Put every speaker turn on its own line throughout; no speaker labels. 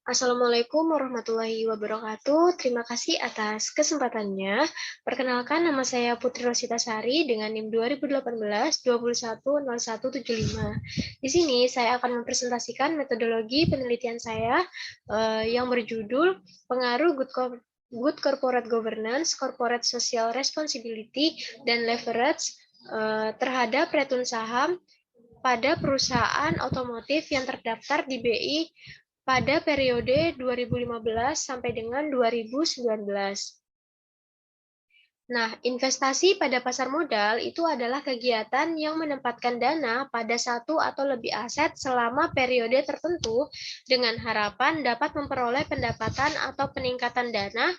Assalamualaikum warahmatullahi wabarakatuh. Terima kasih atas kesempatannya. Perkenalkan, nama saya Putri Rosita Sari dengan NIM 2018 210175. Di sini saya akan mempresentasikan metodologi penelitian saya yang berjudul Pengaruh Good Corporate Governance, Corporate Social Responsibility, dan Leverage terhadap return saham pada perusahaan otomotif yang terdaftar di BI pada periode 2015 sampai dengan 2019. Nah, investasi pada pasar modal itu adalah kegiatan yang menempatkan dana pada satu atau lebih aset selama periode tertentu dengan harapan dapat memperoleh pendapatan atau peningkatan dana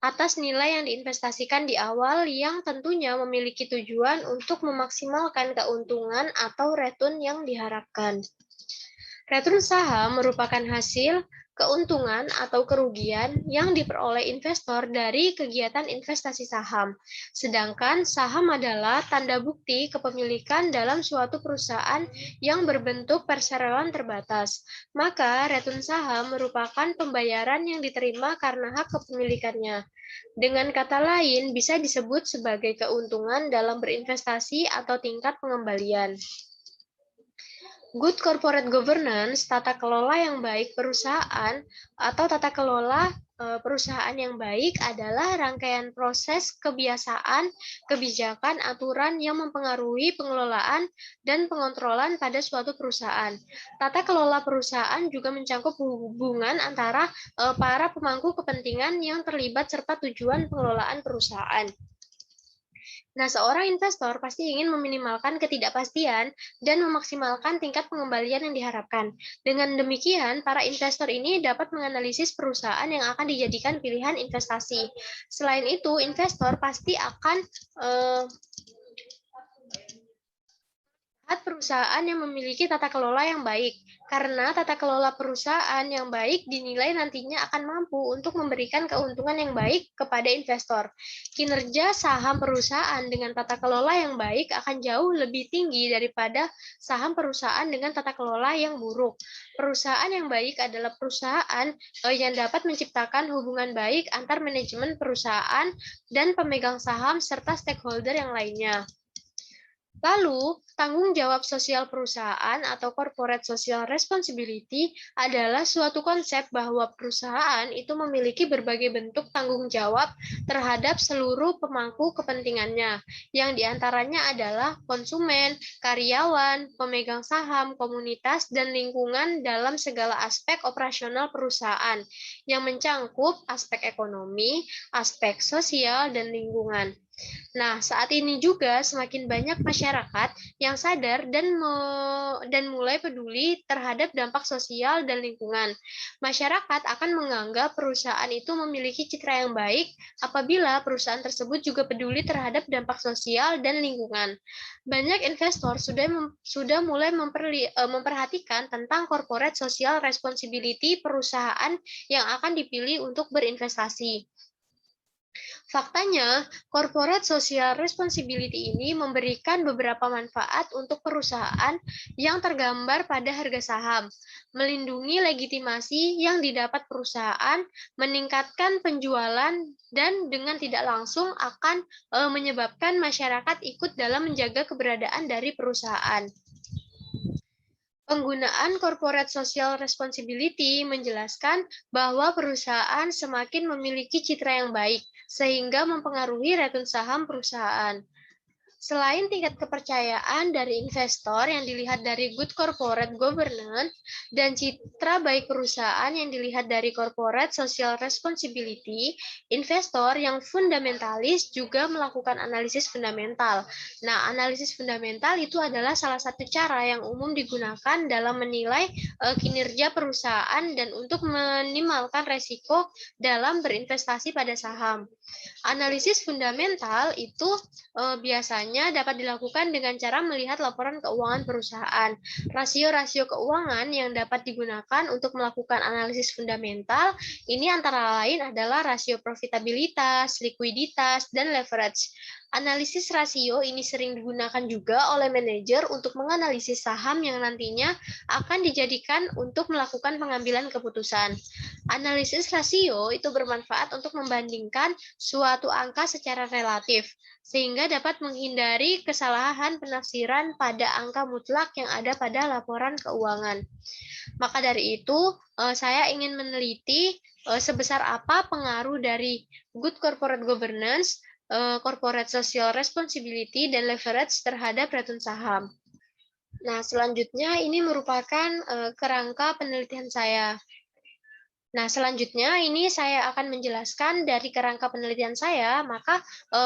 atas nilai yang diinvestasikan di awal yang tentunya memiliki tujuan untuk memaksimalkan keuntungan atau return yang diharapkan. Return saham merupakan hasil keuntungan atau kerugian yang diperoleh investor dari kegiatan investasi saham. Sedangkan saham adalah tanda bukti kepemilikan dalam suatu perusahaan yang berbentuk perseroan terbatas. Maka return saham merupakan pembayaran yang diterima karena hak kepemilikannya. Dengan kata lain, bisa disebut sebagai keuntungan dalam berinvestasi atau tingkat pengembalian. Good corporate governance, tata kelola yang baik perusahaan atau tata kelola perusahaan yang baik adalah rangkaian proses kebiasaan, kebijakan, aturan yang mempengaruhi pengelolaan dan pengontrolan pada suatu perusahaan. Tata kelola perusahaan juga mencakup hubungan antara para pemangku kepentingan yang terlibat serta tujuan pengelolaan perusahaan. Nah, seorang investor pasti ingin meminimalkan ketidakpastian dan memaksimalkan tingkat pengembalian yang diharapkan. Dengan demikian, para investor ini dapat menganalisis perusahaan yang akan dijadikan pilihan investasi. Selain itu, investor pasti akan perusahaan yang memiliki tata kelola yang baik, karena tata kelola perusahaan yang baik dinilai nantinya akan mampu untuk memberikan keuntungan yang baik kepada investor. Kinerja saham perusahaan dengan tata kelola yang baik akan jauh lebih tinggi daripada saham perusahaan dengan tata kelola yang buruk. Perusahaan yang baik adalah perusahaan yang dapat menciptakan hubungan baik antar manajemen perusahaan dan pemegang saham serta stakeholder yang lainnya. Lalu, tanggung jawab sosial perusahaan atau corporate social responsibility adalah suatu konsep bahwa perusahaan itu memiliki berbagai bentuk tanggung jawab terhadap seluruh pemangku kepentingannya, yang diantaranya adalah konsumen, karyawan, pemegang saham, komunitas, dan lingkungan dalam segala aspek operasional perusahaan, yang mencangkup aspek ekonomi, aspek sosial, dan lingkungan. Nah, saat ini juga semakin banyak masyarakat yang sadar dan mulai peduli terhadap dampak sosial dan lingkungan. Masyarakat akan menganggap perusahaan itu memiliki citra yang baik apabila perusahaan tersebut juga peduli terhadap dampak sosial dan lingkungan. Banyak investor sudah mulai memperhatikan tentang corporate social responsibility perusahaan yang akan dipilih untuk berinvestasi. Faktanya, corporate social responsibility ini memberikan beberapa manfaat untuk perusahaan yang tergambar pada harga saham, melindungi legitimasi yang didapat perusahaan, meningkatkan penjualan, dan dengan tidak langsung akan menyebabkan masyarakat ikut dalam menjaga keberadaan dari perusahaan. Penggunaan corporate social responsibility menjelaskan bahwa perusahaan semakin memiliki citra yang baik, sehingga mempengaruhi return saham perusahaan. Selain tingkat kepercayaan dari investor yang dilihat dari good corporate governance dan citra baik perusahaan yang dilihat dari corporate social responsibility, investor yang fundamentalis juga melakukan analisis fundamental. Nah, analisis fundamental itu adalah salah satu cara yang umum digunakan dalam menilai kinerja perusahaan dan untuk minimalkan resiko dalam berinvestasi pada saham. Analisis fundamental itu biasanya dapat dilakukan dengan cara melihat laporan keuangan perusahaan. Rasio-rasio keuangan yang dapat digunakan untuk melakukan analisis fundamental ini antara lain adalah rasio profitabilitas, likuiditas, dan leverage. Analisis rasio ini sering digunakan juga oleh manajer untuk menganalisis saham yang nantinya akan dijadikan untuk melakukan pengambilan keputusan. Analisis rasio itu bermanfaat untuk membandingkan suatu angka secara relatif, sehingga dapat menghindari kesalahan penafsiran pada angka mutlak yang ada pada laporan keuangan. Maka dari itu, saya ingin meneliti sebesar apa pengaruh dari good corporate governance, corporate social responsibility, dan leverage terhadap return saham. Nah, selanjutnya ini merupakan kerangka penelitian saya. Nah, selanjutnya ini saya akan menjelaskan dari kerangka penelitian saya, maka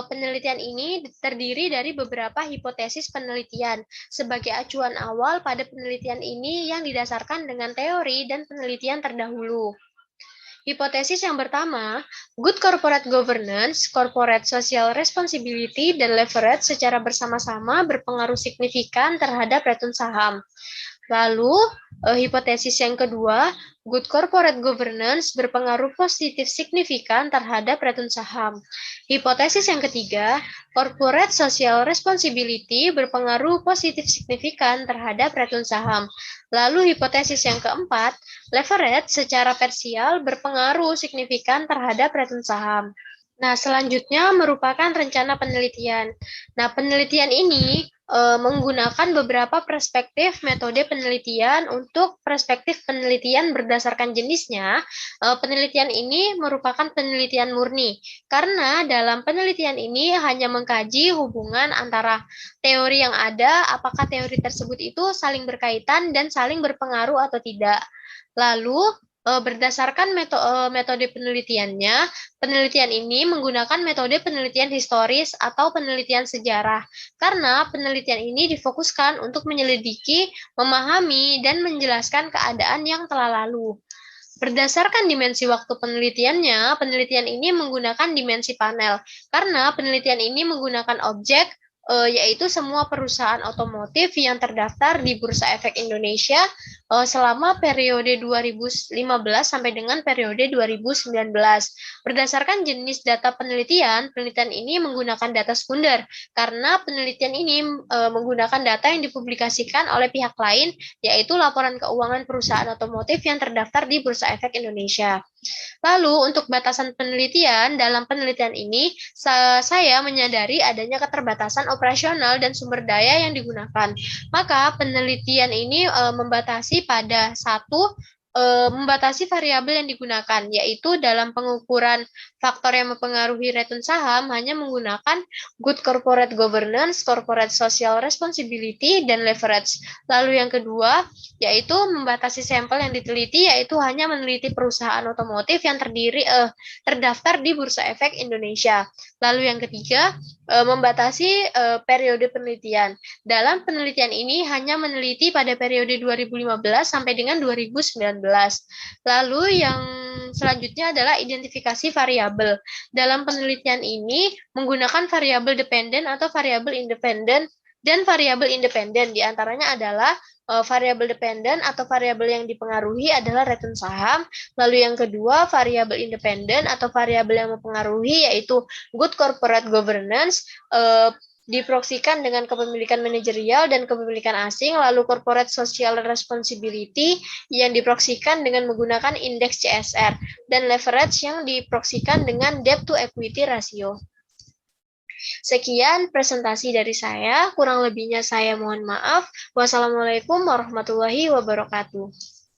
penelitian ini terdiri dari beberapa hipotesis penelitian sebagai acuan awal pada penelitian ini yang didasarkan dengan teori dan penelitian terdahulu. Hipotesis yang pertama, good corporate governance, corporate social responsibility, dan leverage secara bersama-sama berpengaruh signifikan terhadap return saham. Lalu, hipotesis yang kedua, good corporate governance berpengaruh positif signifikan terhadap return saham. Hipotesis yang ketiga, corporate social responsibility berpengaruh positif signifikan terhadap return saham. Lalu, hipotesis yang keempat, leverage secara parsial berpengaruh signifikan terhadap return saham. Nah, selanjutnya merupakan rencana penelitian. Nah, penelitian ini menggunakan beberapa perspektif metode penelitian. Untuk perspektif penelitian berdasarkan jenisnya, penelitian ini merupakan penelitian murni, karena dalam penelitian ini hanya mengkaji hubungan antara teori yang ada, apakah teori tersebut itu saling berkaitan dan saling berpengaruh atau tidak. Lalu, berdasarkan metode penelitiannya, penelitian ini menggunakan metode penelitian historis atau penelitian sejarah, karena penelitian ini difokuskan untuk menyelidiki, memahami, dan menjelaskan keadaan yang telah lalu. Berdasarkan dimensi waktu penelitiannya, penelitian ini menggunakan dimensi panel, karena penelitian ini menggunakan objek, yaitu semua perusahaan otomotif yang terdaftar di Bursa Efek Indonesia selama periode 2015 sampai dengan periode 2019. Berdasarkan jenis data penelitian, penelitian ini menggunakan data sekunder, karena penelitian ini menggunakan data yang dipublikasikan oleh pihak lain, yaitu laporan keuangan perusahaan otomotif yang terdaftar di Bursa Efek Indonesia. Lalu, untuk batasan penelitian, dalam penelitian ini, saya menyadari adanya keterbatasan operasional dan sumber daya yang digunakan. Maka, penelitian ini membatasi pada satu, membatasi variabel yang digunakan, yaitu dalam pengukuran faktor yang mempengaruhi return saham hanya menggunakan good corporate governance, corporate social responsibility, dan leverage. Lalu yang kedua, yaitu membatasi sampel yang diteliti, yaitu hanya meneliti perusahaan otomotif yang terdaftar di Bursa Efek Indonesia. Lalu yang ketiga, membatasi periode penelitian. Dalam penelitian ini hanya meneliti pada periode 2015 sampai dengan 2019. Lalu yang selanjutnya adalah identifikasi variabel. Dalam penelitian ini menggunakan variabel dependen atau variabel independen dan variabel independen. Di antaranya adalah variabel dependen atau variabel yang dipengaruhi adalah return saham. Lalu yang kedua, variabel independen atau variabel yang mempengaruhi yaitu good corporate governance, diproksikan dengan kepemilikan manajerial dan kepemilikan asing. Lalu corporate social responsibility yang diproksikan dengan menggunakan indeks CSR, dan leverage yang diproksikan dengan debt to equity ratio. Sekian presentasi dari saya, kurang lebihnya saya mohon maaf. Wassalamualaikum warahmatullahi wabarakatuh.